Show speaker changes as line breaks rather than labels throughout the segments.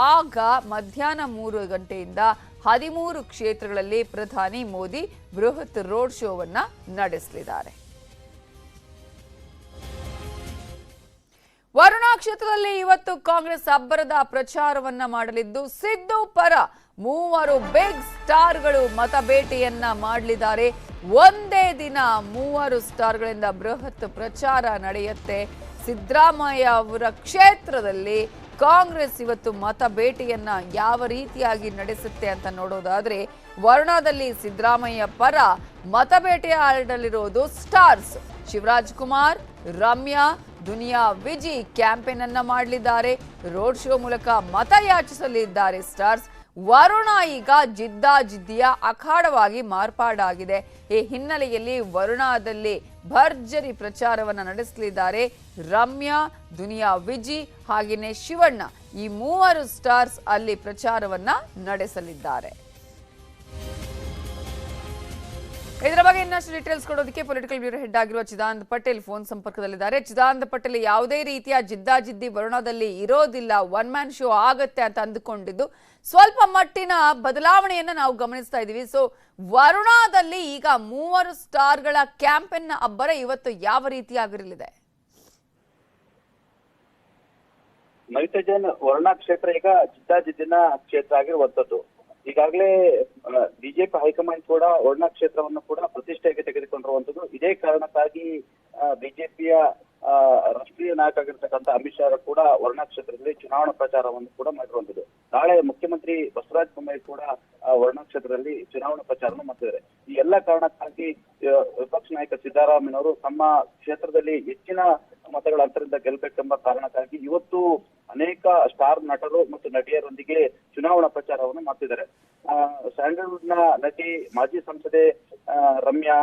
ಆಗ ಮಧ್ಯಾಹ್ನ 3 ಗಂಟೆಯಿಂದ 13 ಕ್ಷೇತ್ರಗಳಲ್ಲಿ ಪ್ರಧಾನಿ ಮೋದಿ ಬೃಹತ್ ರೋಡ್ ಶೋವನ್ನ ನಡೆಸಲಿದ್ದಾರೆ. ವರುಣಾ ಕ್ಷೇತ್ರದಲ್ಲಿ ಇವತ್ತು ಕಾಂಗ್ರೆಸ್ ಅಬ್ಬರದ ಪ್ರಚಾರವನ್ನ ಮಾಡಲಿದ್ದು ಸಿದ್ದು ಪರ 3 ಬಿಗ್ ಸ್ಟಾರ್ಗಳು ಮತಬೇಟೆಯನ್ನ ಮಾಡಲಿದ್ದಾರೆ. ಒಂದೇ ದಿನ 3 ಸ್ಟಾರ್ಗಳಿಂದ ಬೃಹತ್ ಪ್ರಚಾರ ನಡೆಯುತ್ತೆ. ಸಿದ್ದರಾಮಯ್ಯ ಅವರ ಕ್ಷೇತ್ರದಲ್ಲಿ ಕಾಂಗ್ರೆಸ್ ಇವತ್ತು ಮತಬೇಟೆಯನ್ನ ಯಾವ ರೀತಿಯಾಗಿ ನಡೆಸುತ್ತೆ ಅಂತ ನೋಡೋದಾದ್ರೆ, ವರುಣಾದಲ್ಲಿ ಸಿದ್ದರಾಮಯ್ಯ ಪರ ಮತಬೇಟೆ ಆಡಲಿರೋದು ಸ್ಟಾರ್ಸ್. ಶಿವರಾಜ್ ಕುಮಾರ್, ರಮ್ಯಾ, ದುನಿಯಾ ವಿಜಿ ಕ್ಯಾಂಪೇನ್ ಅನ್ನ ಮಾಡಲಿದ್ದಾರೆ. ರೋಡ್ ಶೋ ಮೂಲಕ ಮತ ಯಾಚಿಸಲಿದ್ದಾರೆ ಸ್ಟಾರ್ಸ್. ವರುಣ ಈಗ ಜಿದ್ದಾಜಿದ್ದಿಯ ಅಖಾಡವಾಗಿ ಮಾರ್ಪಾಡಾಗಿದೆ. ಈ ಹಿನ್ನೆಲೆಯಲ್ಲಿ ವರುಣಾದಲ್ಲಿ ಭರ್ಜರಿ ಪ್ರಚಾರವನ್ನ ನಡೆಸಲಿದ್ದಾರೆ ರಮ್ಯಾ, ದುನಿಯಾ ವಿಜಿ ಹಾಗೆಯೇ ಶಿವಣ್ಣ. ಈ 3 ಸ್ಟಾರ್ಸ್ ಅಲ್ಲಿ ಪ್ರಚಾರವನ್ನ ನಡೆಸಲಿದ್ದಾರೆ. ಇದರ ಬಗ್ಗೆ ಇನ್ನಷ್ಟು ಡೀಟೇಲ್ಸ್ ಕೊಡೋದಕ್ಕೆ ಪೊಲಿಟಿಕಲ್ ಬ್ಯೂರೋ ಹೆಡ್ ಆಗಿರುವ ಚಿದಾನಂದ ಪಟೇಲ್ ಫೋನ್ ಸಂಪರ್ಕದಲ್ಲಿದ್ದಾರೆ. ಚಿದಾನಂದ ಪಟೇಲ್, ಯಾವುದೇ ರೀತಿಯ ಜಿದ್ದಾಜಿದ್ದಿ ವರುಣಾದಲ್ಲಿ ಇರೋದಿಲ್ಲ, ಒನ್ ಮ್ಯಾನ್ ಶೋ ಆಗತ್ತೆ ಅಂತ ಅಂದುಕೊಂಡಿದ್ದು ಸ್ವಲ್ಪ ಮಟ್ಟಿನ ಬದಲಾವಣೆಯನ್ನ ನಾವು ಗಮನಿಸ್ತಾ ಇದ್ದೀವಿ. ಸೊ ವರುಣಾದಲ್ಲಿ ಈಗ 3 ಸ್ಟಾರ್ಗಳ ಕ್ಯಾಂಪೇನ್ ಅಬ್ಬರ ಇವತ್ತು ಯಾವ ರೀತಿಯಾಗಿರಲಿದೆ?
ನವಿತಾ ಜೈನ್, ವರುಣಾ ಕ್ಷೇತ್ರ ಈಗ ಜಿದ್ದಾಜಿದ್ದಿನ ಕ್ಷೇತ್ರ ಆಗಿರುವಂತದ್ದು. ಈಗಾಗಲೇ ಬಿಜೆಪಿ ಹೈಕಮಾಂಡ್ ಕೂಡ ವರುಣಾ ಕ್ಷೇತ್ರವನ್ನು ಕೂಡ ಪ್ರತಿಷ್ಠೆಗೆ ತೆಗೆದುಕೊಂಡಿರುವಂತದ್ದು. ಇದೇ ಕಾರಣಕ್ಕಾಗಿ ಬಿಜೆಪಿಯ ರಾಷ್ಟ್ರೀಯ ನಾಯಕ ಆಗಿರ್ತಕ್ಕಂಥ ಅಮಿತ್ ಶಾ ಕೂಡ ವರುಣಾ ಕ್ಷೇತ್ರದಲ್ಲಿ ಚುನಾವಣಾ ಪ್ರಚಾರವನ್ನು ಕೂಡ ಮಾಡಿರುವಂತದ್ದು. ನಾಳೆ ಮುಖ್ಯಮಂತ್ರಿ ಬಸವರಾಜ ಬೊಮ್ಮಾಯಿ ಕೂಡ ವರುಣಾ ಕ್ಷೇತ್ರದಲ್ಲಿ ಚುನಾವಣಾ ಪ್ರಚಾರವನ್ನು ಮಾಡ್ತಿದ್ದಾರೆ. ಈ ಎಲ್ಲ ಕಾರಣಕ್ಕಾಗಿ ವಿಪಕ್ಷ ನಾಯಕ ಸಿದ್ದರಾಮಯ್ಯನವರು ತಮ್ಮ ಕ್ಷೇತ್ರದಲ್ಲಿ ಹೆಚ್ಚಿನ ಮತಗಳ ಅಂತರದಿಂದ ಗೆಲ್ಲಬೇಕೆಂಬ ಕಾರಣಕ್ಕಾಗಿ ಇವತ್ತು ಅನೇಕ ಸ್ಟಾರ್ ನಟರು ಮತ್ತು ನಟಿಯರೊಂದಿಗೆ ಚುನಾವಣಾ ಪ್ರಚಾರವನ್ನು ಮಾಡ್ತಿದ್ದಾರೆ. ಸ್ಯಾಂಡಲ್ವುಡ್ ನ ನಟಿ, ಮಾಜಿ ಸಂಸದೆ ರಮ್ಯಾ,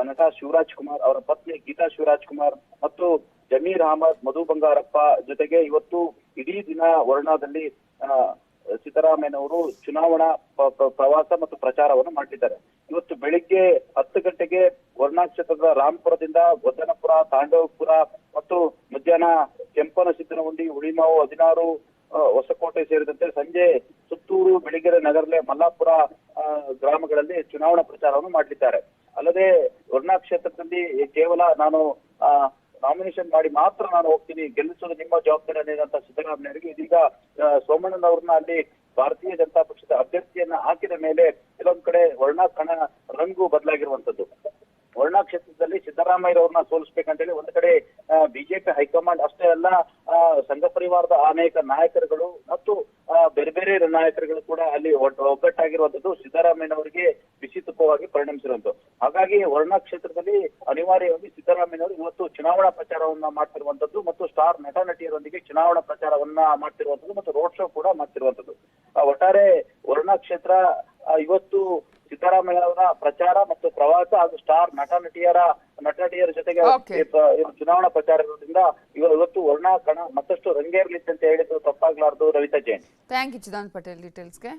ನಟ ಶಿವರಾಜ್ ಕುಮಾರ್, ಅವರ ಪತ್ನಿ ಗೀತಾ ಶಿವರಾಜ್ ಕುಮಾರ್ ಮತ್ತು ಜಮೀರ್ ಅಹಮದ್, ಮಧು ಬಂಗಾರಪ್ಪ ಜೊತೆಗೆ ಇವತ್ತು ಇಡೀ ದಿನ ವರುಣಾದಲ್ಲಿ ಸಿದ್ದರಾಮಯ್ಯನವರು ಚುನಾವಣಾ ಪ್ರವಾಸ ಮತ್ತು ಪ್ರಚಾರವನ್ನು ಮಾಡಲಿದ್ದಾರೆ. ಇವತ್ತು ಬೆಳಿಗ್ಗೆ 10 ಗಂಟೆಗೆ ವರುಣಾ ಕ್ಷೇತ್ರದ ರಾಮಪುರದಿಂದ ವದನಪುರ, ತಾಂಡವಪುರ ಮತ್ತು ಮಧ್ಯಾಹ್ನ ಕೆಂಪನಸಿದ್ದನಹುಂಡಿ, ಹುಳಿಮಾವು, 16, ಹೊಸಕೋಟೆ ಸೇರಿದಂತೆ ಸಂಜೆ ಸುತ್ತೂರು, ಬೆಳಗೆರೆ, ನಗರಲೆ, ಮಲ್ಲಾಪುರ ಗ್ರಾಮಗಳಲ್ಲಿ ಚುನಾವಣಾ ಪ್ರಚಾರವನ್ನು ಮಾಡಲಿದ್ದಾರೆ. ಅಲ್ಲದೆ ವರುಣಾ ಕ್ಷೇತ್ರದಲ್ಲಿ ಕೇವಲ ನಾನು ನಾಮಿನೇಷನ್ ಮಾಡಿ ಮಾತ್ರ ನಾನು ಹೋಗ್ತೀನಿ, ಗೆಲ್ಲಿಸೋದು ನಿಮ್ಮ ಜವಾಬ್ದಾರಿ ಅನ್ನೋದಂತ ಸಿದ್ದರಾಮಯ್ಯರಿಗೆ ಇದೀಗ ಸೋಮಣ್ಣನವ್ರನ್ನ ಅಲ್ಲಿ ಭಾರತೀಯ ಜನತಾ ಪಕ್ಷದ ಅಭ್ಯರ್ಥಿಯನ್ನ ಹಾಕಿದ ಮೇಲೆ ಕೆಲವೊಂದ್ ಕಡೆ ವರುಣಾ ಕಣ ರಂಗು ಬದಲಾಗಿರುವಂತದ್ದು. ವರುಣಾ ಕ್ಷೇತ್ರದಲ್ಲಿ ಸಿದ್ದರಾಮಯ್ಯರವ್ರನ್ನ ಸೋಲಿಸ್ಬೇಕಂತೇಳಿ ಒಂದ್ ಕಡೆ ಬಿಜೆಪಿ ಹೈಕಮಾಂಡ್ ಅಷ್ಟೇ ಅಲ್ಲ, ಸಂಘ ಪರಿವಾರದ ಅನೇಕ ನಾಯಕರುಗಳು ಮತ್ತು ಬೇರೆ ಬೇರೆ ನಾಯಕರುಗಳು ಕೂಡ ಅಲ್ಲಿ ಒಗ್ಗಟ್ಟಾಗಿರುವಂತದ್ದು ಸಿದ್ದರಾಮಯ್ಯನವರಿಗೆ ಬಿಸಿ ತುಪ್ಪವಾಗಿ ಪರಿಣಮಿಸಿರುವಂತದ್ದು. ಹಾಗಾಗಿ ವರುಣಾ ಕ್ಷೇತ್ರದಲ್ಲಿ ಅನಿವಾರ್ಯವಾಗಿ ಸಿದ್ದರಾಮಯ್ಯನವರು ಇವತ್ತು ಚುನಾವಣಾ ಪ್ರಚಾರವನ್ನ ಮಾಡ್ತಿರುವಂತದ್ದು ಮತ್ತು ಸ್ಟಾರ್ ನಟ ನಟಿಯರೊಂದಿಗೆ ಚುನಾವಣಾ ಪ್ರಚಾರವನ್ನ ಮಾಡ್ತಿರುವಂತದ್ದು ಮತ್ತು ರೋಡ್ ಶೋ ಕೂಡ ಮಾಡ್ತಿರುವಂತದ್ದು. ಒಟ್ಟಾರೆ ವರುಣಾ ಕ್ಷೇತ್ರ ಇವತ್ತು ಸಿದ್ದರಾಮಯ್ಯ ಅವರ ಪ್ರಚಾರ ಮತ್ತು ಪ್ರವಾಸ ಹಾಗೂ ಸ್ಟಾರ್ ನಟ ನಟಿಯರ ಜೊತೆಗೆ ಚುನಾವಣಾ ಪ್ರಚಾರದಿಂದ ಇವತ್ತು ವರುಣಾ ಕಣ ಮತ್ತಷ್ಟು ರಂಗೇರ್ಲಿತ್ತು ಅಂತ ಹೇಳಿದ್ದು ತಪ್ಪಾಗ್ಲಾರ್ದು. ರವಿತಾ ಜೈನ್.
Thank you Chidananda Patel ಡೀಟೇಲ್ಸ್ಗೆ.